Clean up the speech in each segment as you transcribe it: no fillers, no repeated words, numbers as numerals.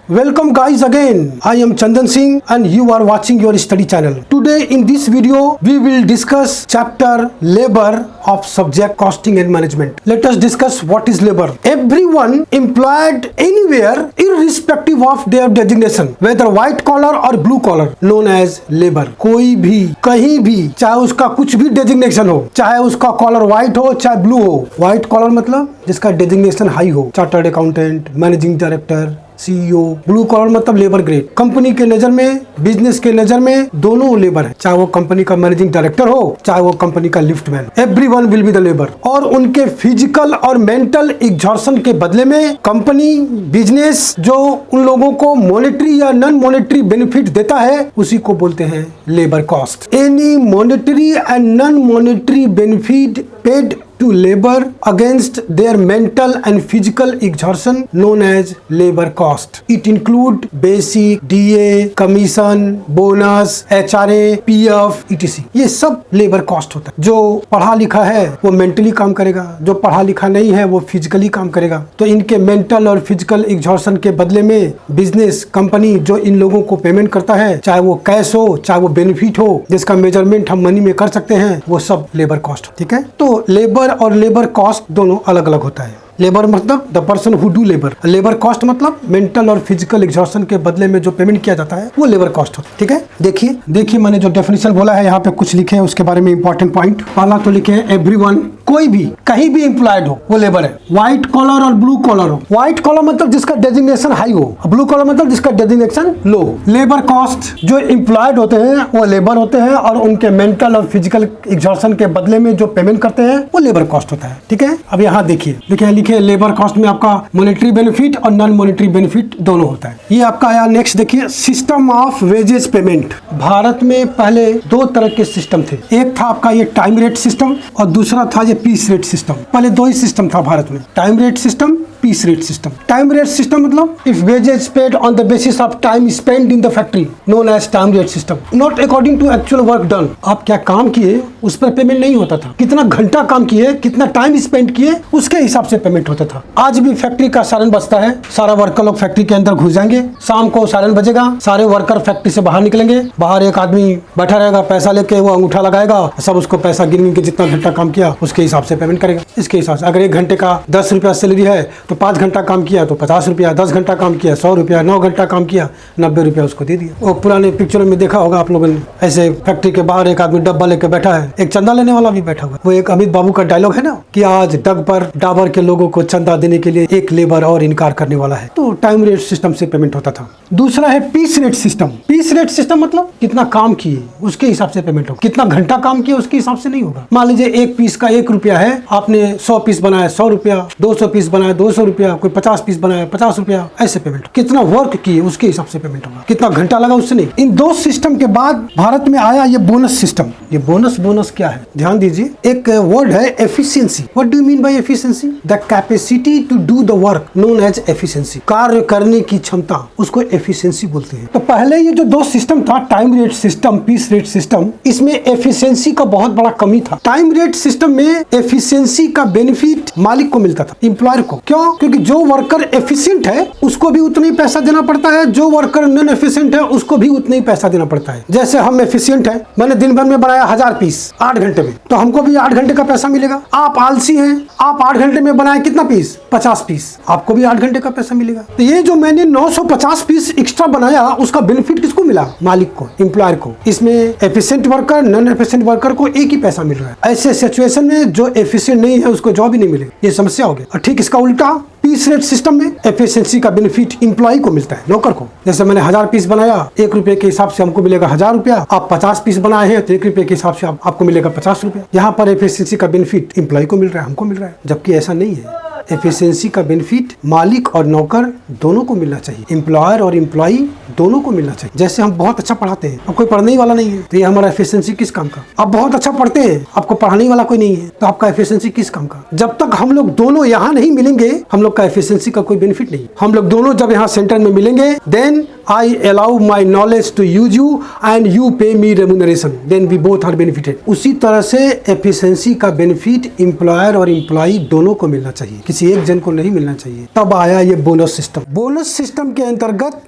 Welcome guys again. I am Chandan Singh and you are watching your study channel. Today in this video we will discuss chapter labor of subject costing and management. Let us discuss what is labor. Everyone employed anywhere irrespective of their designation, whether white collar or blue collar, known as labor. कोई भी कहीं भी चाहे उसका कुछ भी designation हो, चाहे उसका कॉलर व्हाइट हो चाहे ब्लू हो. व्हाइट कॉलर मतलब जिसका डेजिग्नेशन हाई हो, chartered accountant, managing director, CEO. Blue collar मतलब लेबर ग्रेड. कंपनी के नजर में, बिजनेस के नजर में दोनों लेबर है, चाहे वो कंपनी का मैनेजिंग डायरेक्टर हो चाहे वो कंपनी का liftman. Everyone will be the labour. और उनके फिजिकल और मेंटल एग्जॉर्शन के बदले में कंपनी, बिजनेस जो उन लोगों को मॉनेटरी या नॉन मॉनेटरी बेनिफिट देता है उसी को बोलते हैं labour cost. Any monetary and non monetary benefit paid to labor against their mental and physical exertion known as labor cost. It include basic, DA, commission, bonus, HRA, PF, etc. ये सब labor cost होता है. जो पढ़ा लिखा है वो mentally काम करेगा, जो पढ़ा लिखा नहीं है वो physically काम करेगा. तो इनके mental और physical exertion के बदले में business, कंपनी जो इन लोगों को पेमेंट करता है, चाहे वो कैश हो चाहे वो बेनिफिट हो, जिसका मेजरमेंट हम मनी में कर सकते हैं, वो सब लेबर कॉस्ट. ठीक है. तो लेबर और लेबर कॉस्ट दोनों अलग अलग होता है. लेबर मतलब the person who do labour. Labour cost मतलब मेंटल और फिजिकल एग्जॉर्शन के बदले में जो पेमेंट किया जाता है वो लेबर कॉस्ट होता है. ठीक है. देखिए मैंने जो डेफिनेशन बोला है यहाँ पे कुछ लिखे हैं उसके बारे में इंपॉर्टेंट पॉइंट. पहला तो लिखे है एवरीवन, कोई भी कहीं भी एम्प्लॉयड हो वो लेबर है. व्हाइट कॉलर और ब्लू कॉलर हो. व्हाइट कॉलर मतलब जिसका डेजिग्नेशन हाई हो, ब्लू कॉलर मतलब जिसका डेजिग्नेशन लो. लेबर कॉस्ट जो एम्प्लॉयड होते हैं वो लेबर होते हैं और उनके मेंटल और फिजिकल एग्जॉर्शन के बदले में जो पेमेंट करते हैं वो लेबर कॉस्ट होता है. ठीक है. अब यहाँ देखिए लेबर कॉस्ट में आपका मॉनेटरी बेनिफिट और नॉन मॉनेटरी बेनिफिट दोनों होता है. ये आपका आया. नेक्स्ट देखिए system of wages payment. Bharat में पहले दो तरह के सिस्टम थे. एक था आपका ये टाइम रेट सिस्टम और दूसरा था ये पीस रेट सिस्टम. पहले दो ही सिस्टम था भारत में, time rate system, piece rate system. Time rate system मतलब if wages paid on the basis of time spend in the factory known as time rate system, not according to actual work done. आप क्या काम किए उस पर payment नहीं होता था. कितना घंटा काम किए, कितना टाइम स्पेंड किए उसके हिसाब से पेमेंट होता था. आज भी फैक्ट्री का सायरन बजता है, सारा वर्कर लोग फैक्ट्री के अंदर घुस जाएंगे, शाम को सायरन बजेगा, सारे वर्कर फैक्ट्री से बाहर निकलेंगे, बाहर एक आदमी बैठा रहेगा, पैसा लेके वो अंगूठा लगाएगा, सब उसको पैसा गिन के जितना घंटा काम किया उसके हिसाब से पेमेंट करेगा. इसके हिसाब से अगर 1 घंटे का 10 रुपया सैलरी है तो 5 घंटा काम किया तो 50 रुपया, 10 घंटा काम किया 100 रुपया, 9 घंटा काम किया 90 रुपया उसको दे दिया. वो पुराने पिक्चरों में देखा होगा आप लोगों ने, ऐसे फैक्ट्री के बाहर एक आदमी डब्बा लेके बैठा है, एक चंदा लेने वाला भी बैठा हुआ. वो एक अमित बाबू का डायलॉग है ना कि आज डग पर डाबर के लोगों को चंदा देने के लिए एक लेबर और इनकार करने वाला है. तो टाइम रेट सिस्टम से पेमेंट होता था. दूसरा है piece rate system. Piece rate system मतलब कितना काम किए उसके हिसाब से पेमेंट होगा, कितना घंटा काम किए उसके हिसाब से नहीं होगा. मान लीजिए एक पीस का 1 रुपया है, आपने 100 पीस बनाया 100 रुपया, 200 पीस बनाया 200 रुपया, कोई 50 पीस बनाया 50 रुपया, ऐसे पेमेंट. कितना वर्क किए उसके हिसाब से पेमेंट होगा, कितना घंटा लगा उससे नहीं. इन दो सिस्टम के बाद भारत में आया ये बोनस सिस्टम. ये बोनस क्या है ध्यान दीजिए. एक वर्ड है efficiency. What do you mean by efficiency? The capacity to do the work known as efficiency. कार्य करने की क्षमता, उसको एफिशिएंसी बोलते हैं. तो पहले ये जो दो सिस्टम था, time rate system, piece rate system, इसमें एफिशिएंसी का बहुत बड़ा कमी था. टाइम रेट सिस्टम में एफिशिएंसी का बेनिफिट मालिक को मिलता था, एम्प्लॉयर को. क्यों? क्योंकि जो वर्कर एफिशिएंट है उसको भी उतना ही पैसा देना पड़ता है, जो वर्कर नॉन एफिशिएंट है उसको भी उतना ही पैसा देना पड़ता है. जैसे हम एफिशिएंट है, मैंने दिन भर में बनाया 1000 पीस 8 घंटे में, तो हमको भी 8 घंटे का पैसा मिलेगा. आप आलसी हैं, आप 8 घंटे में बनाए कितना पीस? 50 पीस, आपको भी 8 घंटे का पैसा मिलेगा. तो ये जो मैंने 950 पीस एक्स्ट्रा बनाया उसका बेनिफिट किसको मिला? मालिक को, एम्प्लॉयर को. इसमें efficient worker, non efficient worker को एक ही पैसा मिल रहा है. ऐसे सिचुएशन में जो एफिशिएंट नहीं है उसको जॉब ही नहीं मिलेगी. ये समस्या हो गई. और ठीक इसका उल्टा पीस रेट सिस्टम में एफिशिएंसी का बेनिफिट एम्प्लॉय को मिलता है, नौकर को. जैसे मैंने 1000 पीस बनाया, 1 रुपए के हिसाब से हमको मिलेगा 1000 रुपया. आप 50 पीस बनाए हैं तो 1 रुपए के हिसाब से आपको मिलेगा 50 रुपया. यहाँ पर एफिशिएंसी का बेनिफिट एम्प्लॉय को मिल रहा है, हमको मिल रहा है. जबकि ऐसा नहीं है. एफिशिएंसी का बेनिफिट मालिक और नौकर दोनों को मिलना चाहिए, एम्प्लॉयर और एम्प्लॉई दोनों को मिलना चाहिए. जैसे हम बहुत अच्छा पढ़ाते हैं, अब कोई पढ़ने वाला नहीं है तो ये हमारा एफिशिएंसी किस काम का? आप बहुत अच्छा पढ़ते हैं, आपको पढ़ाने वाला कोई नहीं है तो आपका एफिशिएंसी किस काम का? जब तक हम लोग दोनों यहाँ नहीं मिलेंगे हम लोग का एफिशिएंसी का कोई बेनिफिट नहीं. हम लोग दोनों जब यहाँ सेंटर में मिलेंगे then I allow my knowledge to use you and you pay me remuneration, then we both are benefited। उसी तरह से एफिशिएंसी का बेनिफिट एम्प्लॉयर और एम्प्लॉई दोनों को मिलना चाहिए, किसी एक जन को नहीं मिलना चाहिए। तब आया ये बोनस सिस्टम। बोनस सिस्टम के अंतर्गत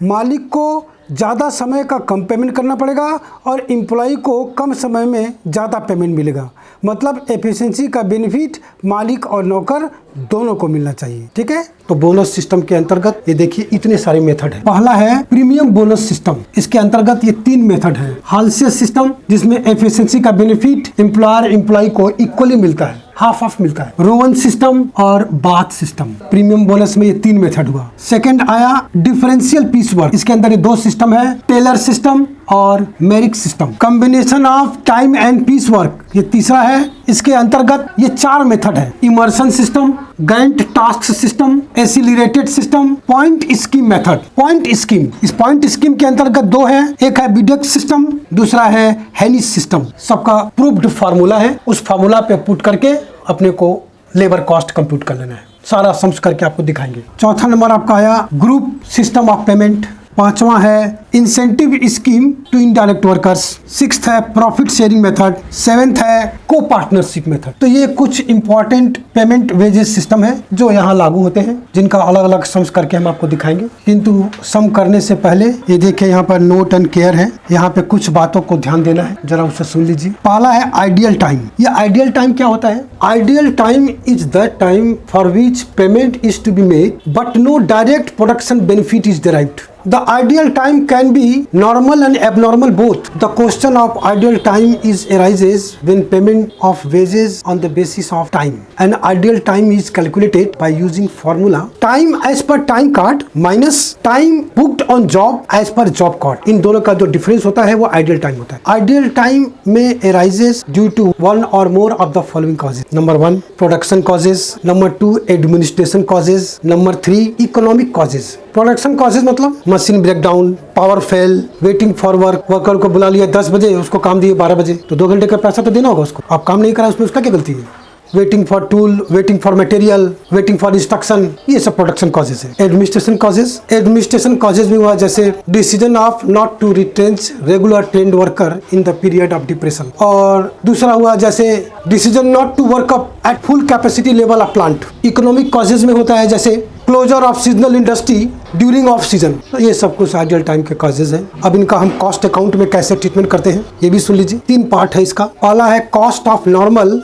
मालिक को ज़्यादा समय का कम पेमेंट करना पड़ेगा और एम्प्लॉई को कम समय में ज़्यादा पेमेंट मिलेगा। मतलब एफिशिएंसी का बेनिफिट मालिक और नौकर दोनों को मिलना चाहिए। ठीक है, तो बोनस सिस्टम के अंतर्गत ये देखिए इतने सारे मेथड है। पहला है प्रीमियम बोनस सिस्टम। इसके अंतर्गत ये 3 मेथड है। हाल्सियस सिस्टम, जिसमें एफिशिएंसी का बेनिफिट एम्प्लॉयर एम्प्लॉई को इक्वली मिलता है, हाफ ऑफ मिलता है। रोवन सिस्टम और बाथ सिस्टम। प्रीमियम बोनस में ये 3 मेथड हुआ। सेकंड आया डिफरेंशियल पीस वर्क। इसके अंदर ये 2 सिस्टम है, टेलर सिस्टम और Merrick system. Combination of time and piece work ये तीसरा है। इसके अंतर्गत ये 4 मेथड है। Emerson system, Gantt task system, accelerated system, point scheme method. Point scheme, इस पॉइंट स्कीम के अंतर्गत 2 है। एक है बिडेक सिस्टम, दूसरा है हेनिस सिस्टम। सबका प्रूव्ड फार्मूला है, उस फार्मूला पे पुट करके अपने को लेबर कॉस्ट कंप्यूट कर लेना है। सारा सम्स करके आपको दिखाएंगे। चौथा नंबर आपका आया ग्रुप सिस्टम ऑफ पेमेंट। 5वां है incentive scheme to indirect workers. 6th है प्रॉफिट शेयरिंग मेथड। 7th है को पार्टनरशिप मेथड। तो ये कुछ इंपॉर्टेंट पेमेंट वेजेस सिस्टम है जो यहाँ लागू होते हैं, जिनका अलग अलग सम्स करके हम आपको दिखाएंगे। किंतु सम करने से पहले ये देखिए यहाँ पर नोट एंड केयर है। यहाँ पे कुछ बातों को ध्यान देना है, जरा उसे सुन लीजिए। पहला है आइडियल टाइम। ये आइडियल टाइम क्या होता है? Ideal time is that time for which payment is to be made but no direct production benefit is derived। The ideal time can be normal and abnormal both. The question of ideal time arises when payment of wages on the basis of time. And ideal time is calculated by using formula time as per time card minus time booked on job as per job card। इन दोनों का जो difference होता है वो ideal time होता है। Ideal time में arises due to one or more of the following causes। Number 1 production causes, Number 2 administration causes, Number 3 economic causes। Production causes मतलब machine breakdown, power fail, waiting for work. Worker को बुला लिया 10 बजे, उसको काम दिए 12 बजे, तो 2 घंटे का पैसा तो देना होगा उसको। आप काम नहीं करा, उसमें उसका क्या गलती है? Waiting for tool, waiting for material, waiting for instruction, ये सब प्रोडक्शन कॉजेज है। एडमिनिस्ट्रेशन कॉजेज, एडमिनिस्ट्रेशन कॉजेज में हुआ जैसे decision of not to retrench regular trained worker in the period of depression. और दूसरा हुआ जैसे decision not to work up at full capacity level of plant. Economic causes में होता है जैसे closure of seasonal industry during off season. तो ये सब कुछ आइडियल टाइम के कॉजेज हैं। अब इनका हम कॉस्ट अकाउंट में कैसे ट्रीटमेंट करते हैं ये भी सुन लीजिए। 3 पार्ट है इसका। पहला है cost of normal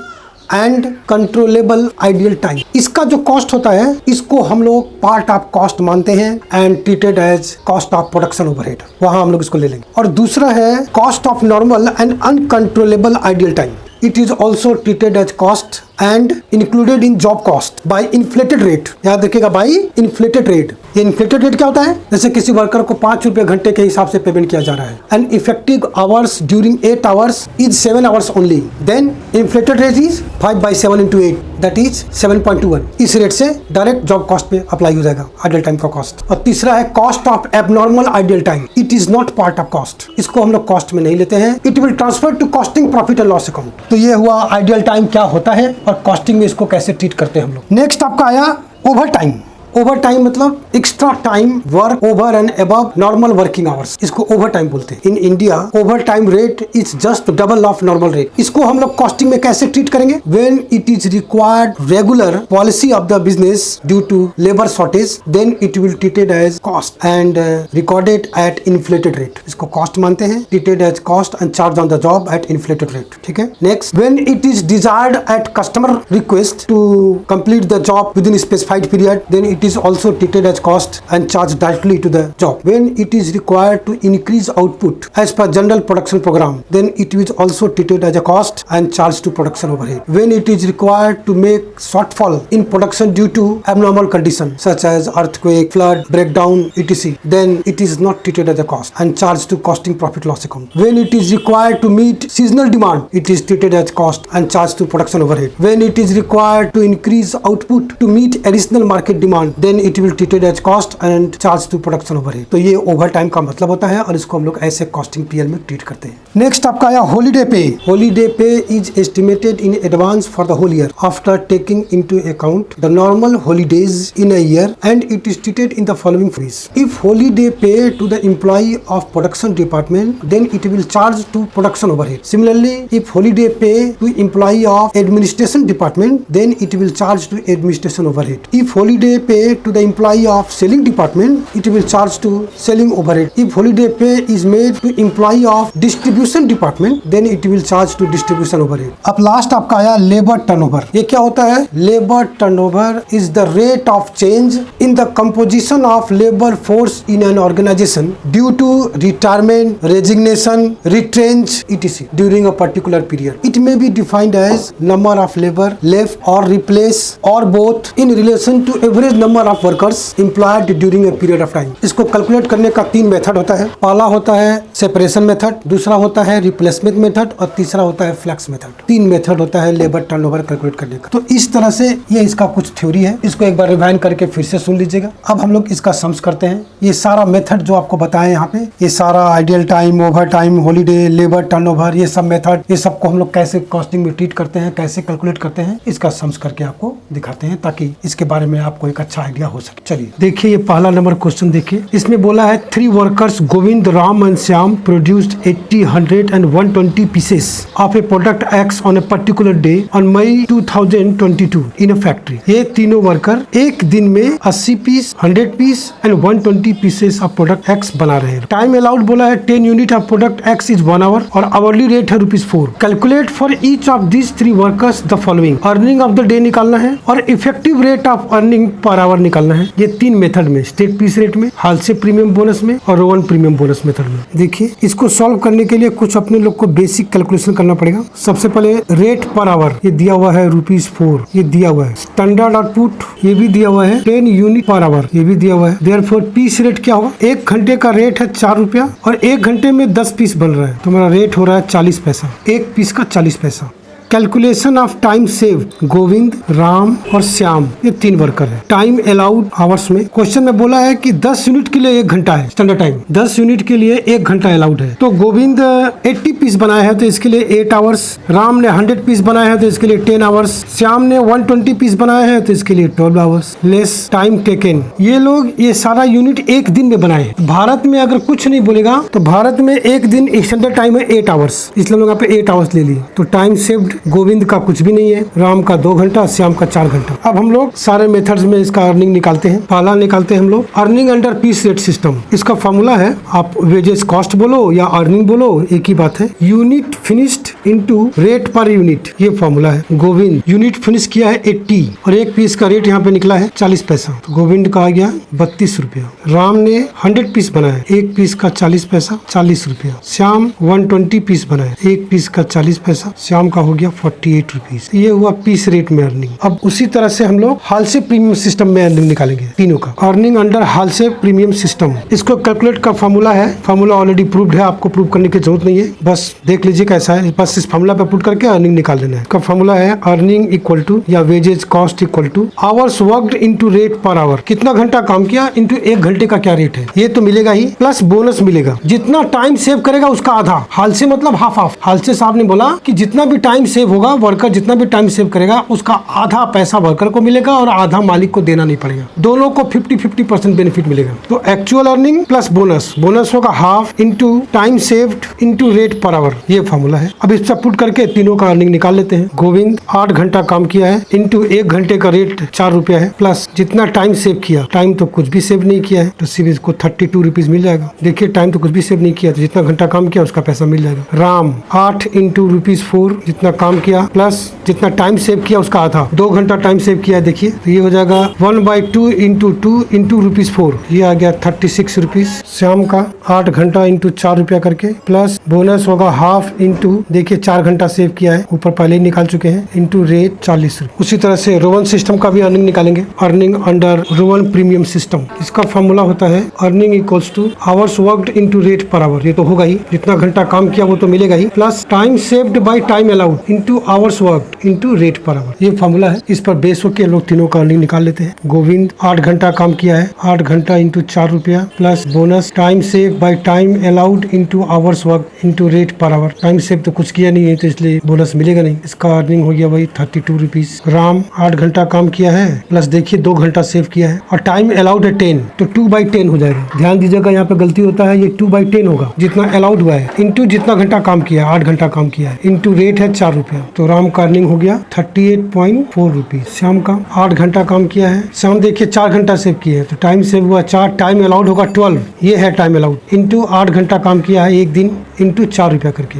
and controllable ideal time. इसका जो कॉस्ट होता है इसको हम लोग पार्ट ऑफ कॉस्ट मानते हैं and treated as cost of production overhead, वहां हम लोग इसको ले लेंगे। और दूसरा है cost of normal and uncontrollable ideal time. It is also treated as cost and included in job cost by inflated rate। याद रखिएगा by inflated rate। ये inflated rate क्या होता है? जैसे किसी वर्कर को 5 रुपए घंटे के हिसाब से पेमेंट किया जा रहा है। And effective hours during 8 hours is 7 hours only। Then inflated rate is 5 by 7 into 8 that is 7.21। इस रेट से डायरेक्ट जॉब कॉस्ट पे अप्लाई हो जाएगा आइडियल टाइम का कॉस्ट। और तीसरा है cost of abnormal ideal time. It is not part of cost. इसको हम लोग कॉस्ट में नहीं लेते हैं। It will transfer to costing profit and loss account. तो ये हुआ आइडियल टाइम क्या होता है और कॉस्टिंग में इसको कैसे ट्रीट करते हैं हम लोग। नेक्स्ट आपका आया ओवर टाइम। ओवर टाइम मतलब extra time work over and above normal working hours, इसको ओवर टाइम बोलते हैं। In India over time rate is just double of normal rate. इसको हम लोग कॉस्टिंग में कैसे ट्रीट करेंगे? When it is required regular policy of the business due to labour shortage then it will treated as cost and recorded at inflated rate. इसको cost मानते हैं, treated as cost and charge on the job at inflated rate. ठीक है। Next, when it is desired at customer request to complete the job within specified period then it is also treated as cost and charged directly to the job। When it is required to increase output as per general production program then it is also treated as a cost and charged to production overhead। When it is required to make shortfall in production due to abnormal conditions such as earthquake, flood, breakdown etc then it is not treated as a cost and charged to costing profit loss account। When it is required to meet seasonal demand it is treated as cost and charged to production overhead। When it is required to increase output to meet additional market demand then it will treated as cost and charge to production overhead। तो ये over time का मतलब होता है और इसको हम लोग ऐसे कॉस्टिंग पीएल में ट्रीट करते हैं। नेक्स्ट आपका आया holiday pay. Holiday pay is estimated in advance for the whole year after taking into account the normal holidays in a year and it is treated in the following phase. If holiday pay to the employ of production department then it will charge to production overhead. Similarly if holiday pay to employ of administration department then it will charge to administration overhead. If holiday pay to the employee of selling department, it will charge to selling overhead. If holiday pay is made to employee of distribution department, then it will charge to distribution overhead. अब last आपका आया labour turnover. ये क्या होता है? Labour turnover is the rate of change in the composition of labor force in an organization due to retirement, resignation, retrench, etc. during a particular period. It may be defined as number of labor left or replace or both in relation to average number of workers employed during a period of time। इसको calculate करने का 3 method होता है। पहला होता है separation method, दूसरा होता है रिप्लेसमेंट मेथड और तीसरा होता है फ्लेक्स मेथड। 3 मेथड होता है लेबर टर्नओवर कैलकुलेट करने का। तो इस तरह से ये इसका कुछ थ्योरी है, इसको एक बार रिवाइंड करके फिर से सुन लीजिएगा। अब हम लोग इसका सम्स करते हैं। ये सारा मेथड जो आपको बताए यहाँ पे, ये सारा ideal time, over time, holiday, labour turnover, ये सब मेथड, ये सबको हम लोग कैसे कॉस्टिंग में ट्रीट करते हैं, कैसे कैलकुलेट करते हैं, इसका सम्स करके आपको दिखाते हैं ताकि इसके बारे में आपको एक अच्छा आइडिया हो सके। चलिए देखिए, ये पहला नंबर क्वेश्चन देखिए। इसमें बोला है 3 workers Govind, Ram and Shyam produced 80, 100 and 120 pieces of a product X on a particular day on May 2022 in a factory। ये तीनों वर्कर एक दिन में 80 piece, 100 piece and 120 pieces of product X बना रहे हैं। टाइम अलाउड बोला है 10 unit of product X is 1 hour और आवरली रेट है ₹4। Calculate for each of this 3 workers the following. Earning of the day निकालना है और effective rate of earning per hour निकालना है। ये 3 मेथड में, स्टेट पीस रेट में, हाल से प्रीमियम बोनस में और रोवन प्रीमियम बोनस मेथड में। देखिए, इसको सॉल्व करने के लिए कुछ अपने लोग को बेसिक कैलकुलेशन करना पड़ेगा। सबसे पहले रेट पर आवर, ये दिया हुआ है ₹4, ये दिया हुआ है। स्टैंडर्ड आउटपुट ये भी दिया हुआ है 10 यूनिट पर आवर, ये भी दिया हुआ है। देयरफॉर पीस रेट क्या होगा? 1 घंटे का रेट है ₹4 और 1 घंटे में 10 पीस बन रहा है तो हमारा रेट हो रहा है 40 पैसा, 1 पीस का 40 पैसा। Calculation of time save, Govind, Ram और श्याम, ये 3 वर्कर है। टाइम अलाउड आवर्स में क्वेश्चन में बोला है कि 10 यूनिट के लिए 1 घंटा है स्टैंडर्ड टाइम, 10 यूनिट के लिए 1 घंटा अलाउड है। तो गोविंद 80 पीस बनाया है तो इसके लिए 8 आवर्स, राम ने 100 पीस बनाया है तो इसके लिए 10 आवर्स, श्याम ने 120 पीस बनाया है तो इसके लिए 12 आवर्स। लेस टाइम टेकन, ये लोग ये सारा यूनिट एक दिन में बनाए। भारत में अगर कुछ नहीं बोलेगा तो भारत में एक दिन स्टैंडर्ड टाइम है 8 आवर्स, इसलिए हम लोग यहाँ पे 8 आवर्स ले लिए। तो टाइम सेव्ड गोविंद का कुछ भी नहीं है, राम का 2 घंटा, श्याम का 4 घंटा। अब हम लोग सारे मेथड्स में इसका अर्निंग निकालते हैं। पहला निकालते हैं हम लोग earning under piece rate system. इसका फॉर्मूला है, आप वेजेस कॉस्ट बोलो या अर्निंग बोलो, एक ही बात है। Unit finished into rate per unit, ये फॉर्मूला है। गोविंद यूनिट फिनिश किया है 80 और 1 पीस का रेट यहाँ पे निकला है 40 पैसा, तो गोविंद का आ गया 32 रुपया। राम ने 100 पीस बनाया, 1 पीस का 40 पैसा, 40 रुपया। श्याम 120 पीस बनाया, 1 पीस का 40 पैसा, श्याम का हो गया 48 रुपीज। ये हुआ पीस रेट में अर्निंग। अब उसी तरह से हम लोग हाल से प्रीमियम सिस्टम में अर्निंग निकालेंगे तीनों का। अर्निंग अंडर हाल से प्रीमियम सिस्टम, इसको कैलकुलेट का फॉर्मूला है। फॉर्मूला ऑलरेडी प्रूव्ड है, आपको प्रूव करने की जरूरत नहीं है, बस देख लीजिए कैसा है। बस इस फॉर्मूला पे पुट करके अर्निंग निकाल लेना है। का फॉर्मूला है अर्निंग इक्वल टू या wages cost equal to hours worked into rate per hour. कितना घंटा काम किया इनटू 1 घंटे का क्या रेट है, ये तो मिलेगा ही, प्लस बोनस मिलेगा। जितना टाइम सेव करेगा उसका आधा, हाल से मतलब हाफ ऑफ। हाल से साहब ने बोला कि जितना भी टाइम सेव होगा, वर्कर जितना भी टाइम सेव करेगा उसका आधा पैसा वर्कर को मिलेगा और आधा मालिक को देना नहीं पड़ेगा। दोनों को 50-50% बेनिफिट मिलेगा। तो actual earning plus bonus, bonus होगा half into time saved into rate per hour, ये फॉर्मूला है। अब इससे पुट करके तीनों का अर्निंग निकाल लेते हैं। गोविंद 8 घंटा काम किया है इंटू 1 घंटे का रेट 4 रुपया है, प्लस जितना टाइम सेव किया, टाइम तो कुछ भी सेव नहीं किया है तो सिर्फ इसको 32 रुपीज मिल जाएगा। देखिए टाइम तो कुछ भी सेव नहीं किया तो जितना घंटा काम किया उसका पैसा मिल जाएगा। राम 8 इंटू ₹4, जितना काम किया प्लस जितना टाइम सेव किया उसका आधा, 2 घंटा टाइम सेव किया है। देखिए तो ये हो जाएगा 1/2 इंटू 2 इंटू ₹4, ये आ गया 36 रुपीज। श्याम का 8 घंटा इंटू 4 रुपया करके, प्लस बोनस होगा हाफ इंटू, देखिए 4 घंटा सेव किया है, ऊपर पहले ही निकाल चुके हैं, इंटू रेट 40 रुपये। उसी तरह से रोवन सिस्टम का भी अर्निंग निकालेंगे। Earning under Rowan premium system, इसका फॉर्मूला होता है earning equals to hours worked into rate per hour, ये तो होगा ही, जितना घंटा काम किया वो तो मिलेगा ही, plus time saved by time allowed into hours work into rate per hour, ये फॉर्मूला है। इस पर बेस होकर लोग तीनों का अर्निंग निकाल लेते हैं। गोविंद 8 घंटा काम किया है, 8 घंटा इंटू 4 रुपया plus bonus, time save bye time allowed into hours work into rate per our. Time save तो कुछ किया नहीं है तो इसलिए बोनस मिलेगा नहीं। इसका अर्निंग हो गया वही 32 रुपीज। राम 8 घंटा काम किया है प्लस देखिए 2 घंटा सेव किया है और टाइम अलाउड है 10, तो 2/10 हो जाएगा। ध्यान दीजिएगा यहाँ पे गलती होता है, ये 2/10 होगा जितना अलाउड हुआ है इंटू जितना घंटा काम किया, 8 घंटा काम किया है इंटू रेट है 4 रुपया। तो राम का अर्निंग हो गया 38.4 रुपीज। श्याम का 8 घंटा काम किया है, श्याम देखिए 4 घंटा सेव किया है तो टाइम सेव हुआ 4, टाइम अलाउड होगा 12, ये है टाइम अलाउड इंटू 8 घंटा काम किया है एक दिन इंटू 4 रुपया करके।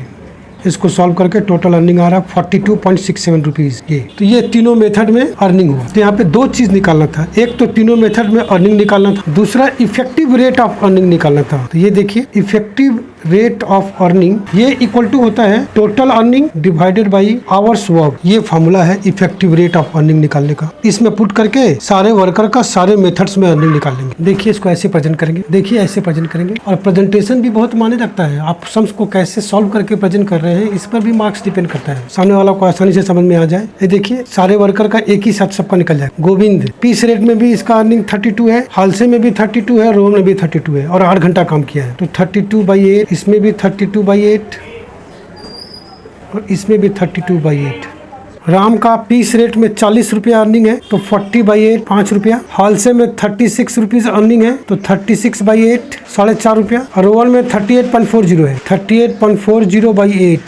इसको सॉल्व करके टोटल अर्निंग आ रहा है 42.67 रुपीज। ये तो ये तीनों मेथड में अर्निंग हुआ। तो यहाँ पे 2 चीज निकालना था, एक तो तीनों मेथड में अर्निंग निकालना था, दूसरा इफेक्टिव रेट ऑफ अर्निंग निकालना था। तो ये देखिए इफेक्टिव रेट ऑफ अर्निंग ये इक्वल टू होता है total earning divided by hours work. ये फॉर्मूला है इफेक्टिव रेट ऑफ अर्निंग निकालने का। इसमें पुट करके सारे वर्कर का सारे मेथड्स में अर्निंग निकाल लेंगे। देखिए इसको ऐसे प्रेजेंट करेंगे, देखिए ऐसे प्रेजेंट करेंगे और प्रेजेंटेशन भी बहुत मायने रखता है। आप सम्स को कैसे सॉल्व करके प्रेजेंट कर रहे हैं इस पर भी मार्क्स डिपेंड करता है, सामने वाला को आसानी से समझ में आ जाए। ये देखिए सारे वर्कर का एक ही साथ सबका निकल जाए। गोविंद पीस रेट में भी इसका अर्निंग 32 है, हालसे में भी 32 है, रोम में भी 32 है और 8 घंटा काम किया है तो 32/8, इसमें भी 32/8 और इसमें भी 32/8। राम का पीस रेट में 40 रुपया अर्निंग है तो 40/8 5 रुपया। हालसे में 36 रुपीज अर्निंग है तो 36/8 4.5 रुपया। रोवन में 38.40 है, 38.40/8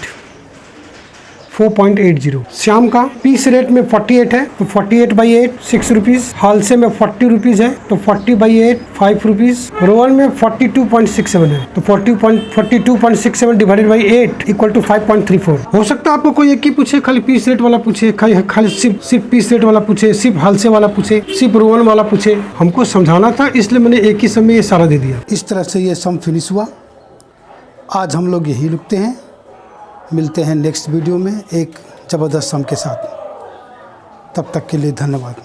4.80। श्याम का पीस रेट में 48 है तो 48/8 6 रुपीज। हालसे में 40 रुपीज है तो 40/8 5 रुपीज। रोवन में 42.67 है तो 42.67 डिवाइडेड बाई 8 इक्वल टू 5.34। हो सकता है आपको कोई एक ही पूछे, खाली पीस रेट वाला पूछे, खाली सिर्फ पीस रेट वाला पूछे, सिर्फ हालसे वाला पूछे, सिर्फ रोवन वाला पूछे। हमको समझाना था इसलिए मैंने एक ही समय ये सारा दे दिया। इस तरह से ये सम फिनिश हुआ। आज हम लोग यही रुकते हैं, मिलते हैं नेक्स्ट वीडियो में एक ज़बरदस्त सम के साथ। तब तक के लिए धन्यवाद।